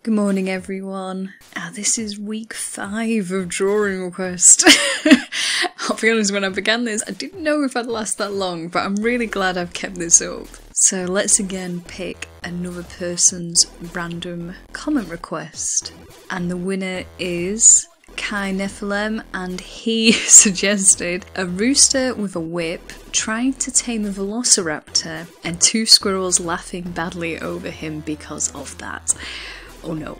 Good morning, everyone. This is week 5 of Drawing Request. I'll be honest, when I began this, I didn't know if I'd last that long, but I'm really glad I've kept this up. So let's again pick another person's random comment request. And the winner is Kai Nephalem, and he suggested a rooster with a whip trying to tame a Velociraptor and 2 squirrels laughing badly over him because of that. Oh no.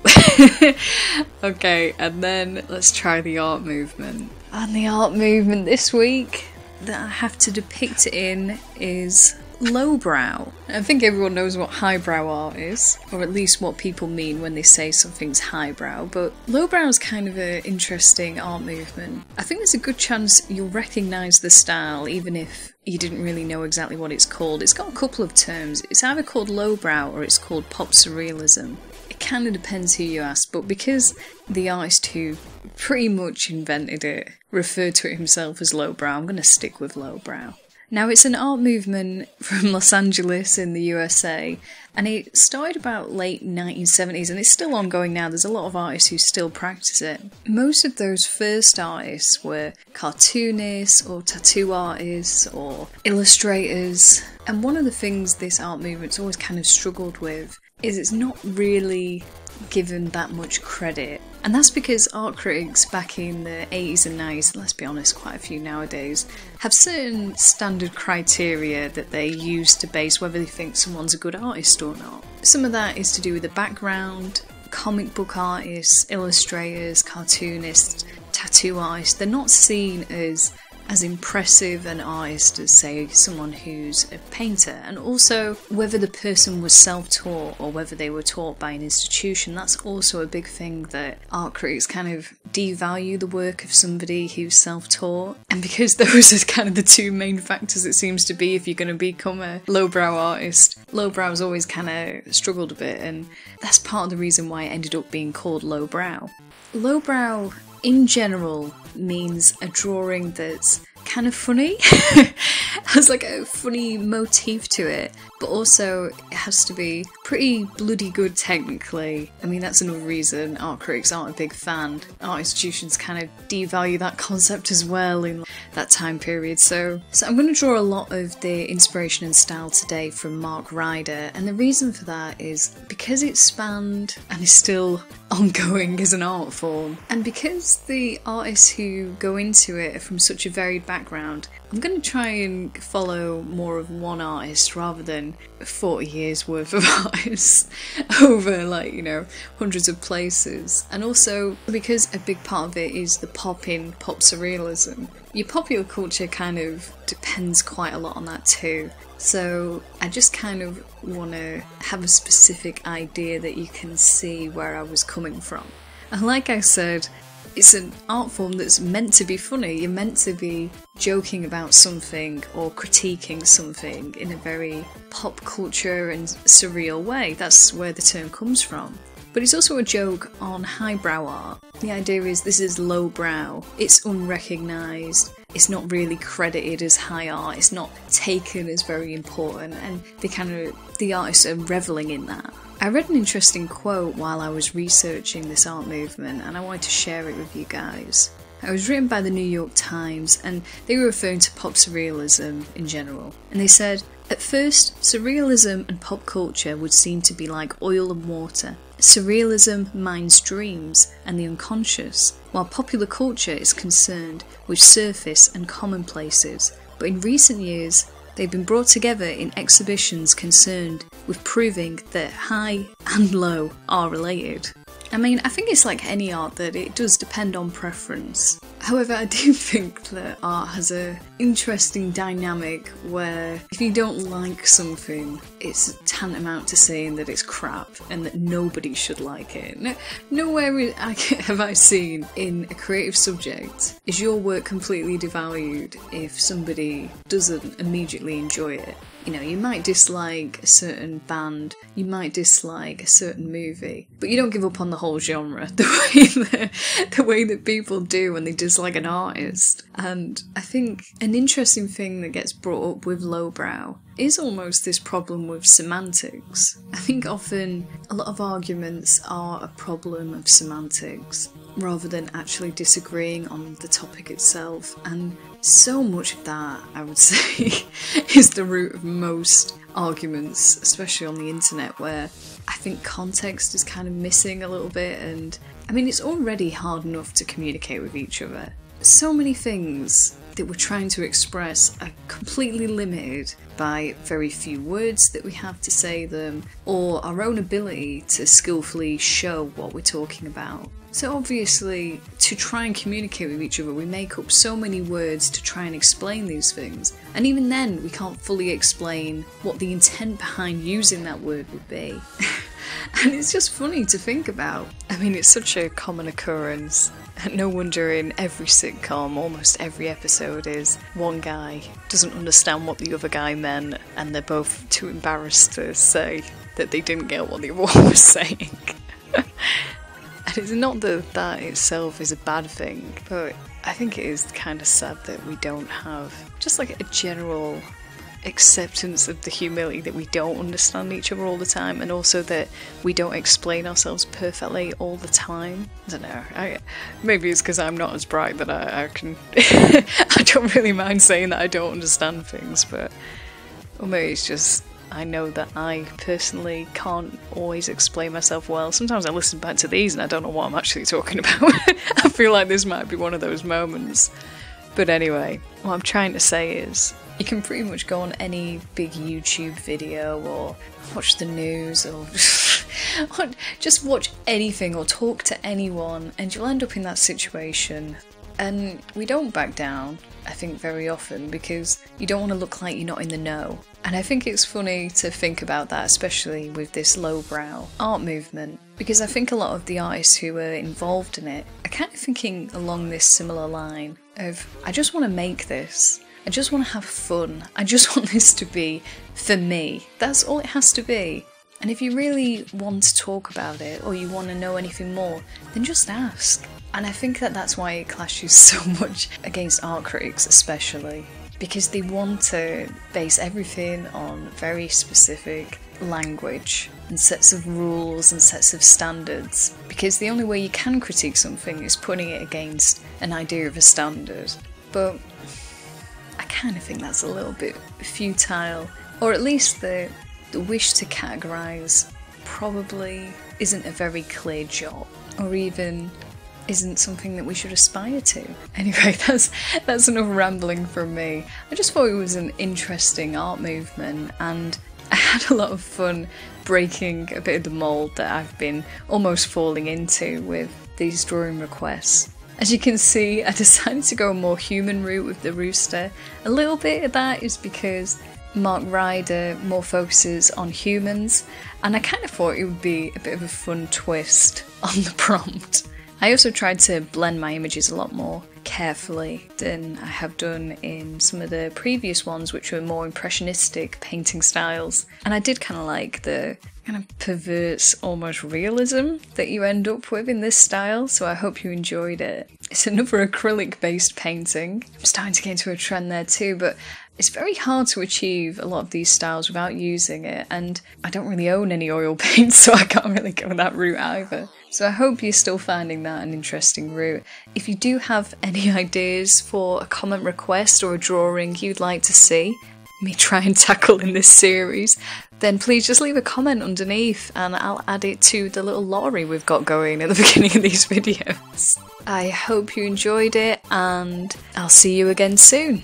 Okay, and then let's try the art movement. And the art movement this week that I have to depict it in is lowbrow. I think everyone knows what highbrow art is, or at least what people mean when they say something's highbrow, but lowbrow is kind of an interesting art movement. I think there's a good chance you'll recognise the style even if you didn't really know exactly what it's called. It's got a couple of terms. It's either called lowbrow or it's called Pop Surrealism. It kind of depends who you ask, but because the artist who pretty much invented it referred to it himself as lowbrow, I'm going to stick with lowbrow. Now, it's an art movement from Los Angeles in the USA, and it started about late 1970s, and it's still ongoing now. There's a lot of artists who still practice it. Most of those first artists were cartoonists or tattoo artists or illustrators, and one of the things this art movement's always kind of struggled with is it's not really given that much credit. And that's because art critics back in the 80s and 90s, let's be honest, quite a few nowadays, have certain standard criteria that they use to base whether they think someone's a good artist or not. Some of that is to do with the background. Comic book artists, illustrators, cartoonists, tattoo artists, they're not seen as impressive an artist as, say, someone who's a painter. And also, whether the person was self-taught or whether they were taught by an institution, that's also a big thing that art critics kind of devalue the work of somebody who's self-taught. And because those are kind of the two main factors it seems to be if you're going to become a lowbrow artist, lowbrow's always kind of struggled a bit, and that's part of the reason why it ended up being called lowbrow. Lowbrow in general means a drawing that's kind of funny, has like a funny motif to it, but also it has to be pretty bloody good technically. I mean, that's another reason art critics aren't a big fan. Art institutions kind of devalue that concept as well in that time period. So I'm going to draw a lot of the inspiration and style today from Mark Ryder, and the reason for that is because it spanned and is still ongoing as an art form, and because the artists who go into it are from such a varied background, I'm going to try and follow more of one artist rather than 40 years worth of artists over, like, you know, hundreds of places. And also because a big part of it is the pop surrealism. Your popular culture kind of depends quite a lot on that too. So I just kind of want to have a specific idea that you can see where I was coming from. And like I said, it's an art form that's meant to be funny. You're meant to be joking about something or critiquing something in a very pop culture and surreal way. That's where the term comes from. But it's also a joke on highbrow art. The idea is this is lowbrow, it's unrecognised, it's not really credited as high art, it's not taken as very important, and the artists are revelling in that. I read an interesting quote while I was researching this art movement, and I wanted to share it with you guys. It was written by the New York Times, and they were referring to pop surrealism in general. And they said, "At first, surrealism and pop culture would seem to be like oil and water. Surrealism mines dreams and the unconscious, while popular culture is concerned with surface and commonplaces. But in recent years, they've been brought together in exhibitions concerned with proving that high and low are related." I mean, I think it's like any art that it does depend on preference. However, I do think that art has an interesting dynamic where if you don't like something, it's tantamount to saying that it's crap and that nobody should like it. Nowhere have I seen in a creative subject is your work completely devalued if somebody doesn't immediately enjoy it. You know, you might dislike a certain band, you might dislike a certain movie, but you don't give up on the whole genre the way that people do when they dislike an artist. And I think an interesting thing that gets brought up with lowbrow is almost this problem with semantics. I think often a lot of arguments are a problem of semantics rather than actually disagreeing on the topic itself, and so much of that, I would say, is the root of most arguments, especially on the internet, where I think context is kind of missing a little bit. And I mean, it's already hard enough to communicate with each other. So many things that we're trying to express are completely limited by very few words that we have to say them, or our own ability to skillfully show what we're talking about. So obviously, to try and communicate with each other, we make up so many words to try and explain these things, and even then we can't fully explain what the intent behind using that word would be. And it's just funny to think about. I mean, it's such a common occurrence. No wonder in every sitcom, almost every episode is one guy doesn't understand what the other guy meant, and they're both too embarrassed to say that they didn't get what the other one was saying. And it's not that that itself is a bad thing, but I think it is kind of sad that we don't have just like a general acceptance of the humility that we don't understand each other all the time, and also that we don't explain ourselves perfectly all the time. I don't know, maybe it's because I'm not as bright that I can I don't really mind saying that I don't understand things, but or maybe it's just I know that I personally can't always explain myself well. Sometimes I listen back to these and I don't know what I'm actually talking about. I feel like this might be one of those moments. But anyway, what I'm trying to say is, you can pretty much go on any big YouTube video or watch the news or just watch anything or talk to anyone and you'll end up in that situation. And we don't back down, I think, very often because you don't want to look like you're not in the know. And I think it's funny to think about that, especially with this lowbrow art movement, because I think a lot of the artists who are involved in it are kind of thinking along this similar line of, I just want to make this. I just want to have fun. I just want this to be for me. That's all it has to be. And if you really want to talk about it or you want to know anything more, then just ask. And I think that that's why it clashes so much against art critics especially, because they want to base everything on very specific language and sets of rules and sets of standards, because the only way you can critique something is putting it against an idea of a standard. But I kind of think that's a little bit futile, or at least the wish to categorise probably isn't a very clear job, or even isn't something that we should aspire to. Anyway, that's enough rambling from me. I just thought it was an interesting art movement, and I had a lot of fun breaking a bit of the mould that I've been almost falling into with these drawing requests. As you can see, I decided to go a more human route with the Rooster. A little bit of that is because Mark Ryder more focuses on humans, and I kind of thought it would be a bit of a fun twist on the prompt. I also tried to blend my images a lot more carefully than I have done in some of the previous ones, which were more impressionistic painting styles. And I did kind of like the kind of perverse, almost realism that you end up with in this style, so I hope you enjoyed it. It's another acrylic-based painting. I'm starting to get into a trend there too, but it's very hard to achieve a lot of these styles without using it, and I don't really own any oil paints, so I can't really go that route either. So I hope you're still finding that an interesting route. If you do have any ideas for a comment request or a drawing you'd like to see me try and tackle in this series, then please just leave a comment underneath and I'll add it to the little lottery we've got going at the beginning of these videos. I hope you enjoyed it, and I'll see you again soon.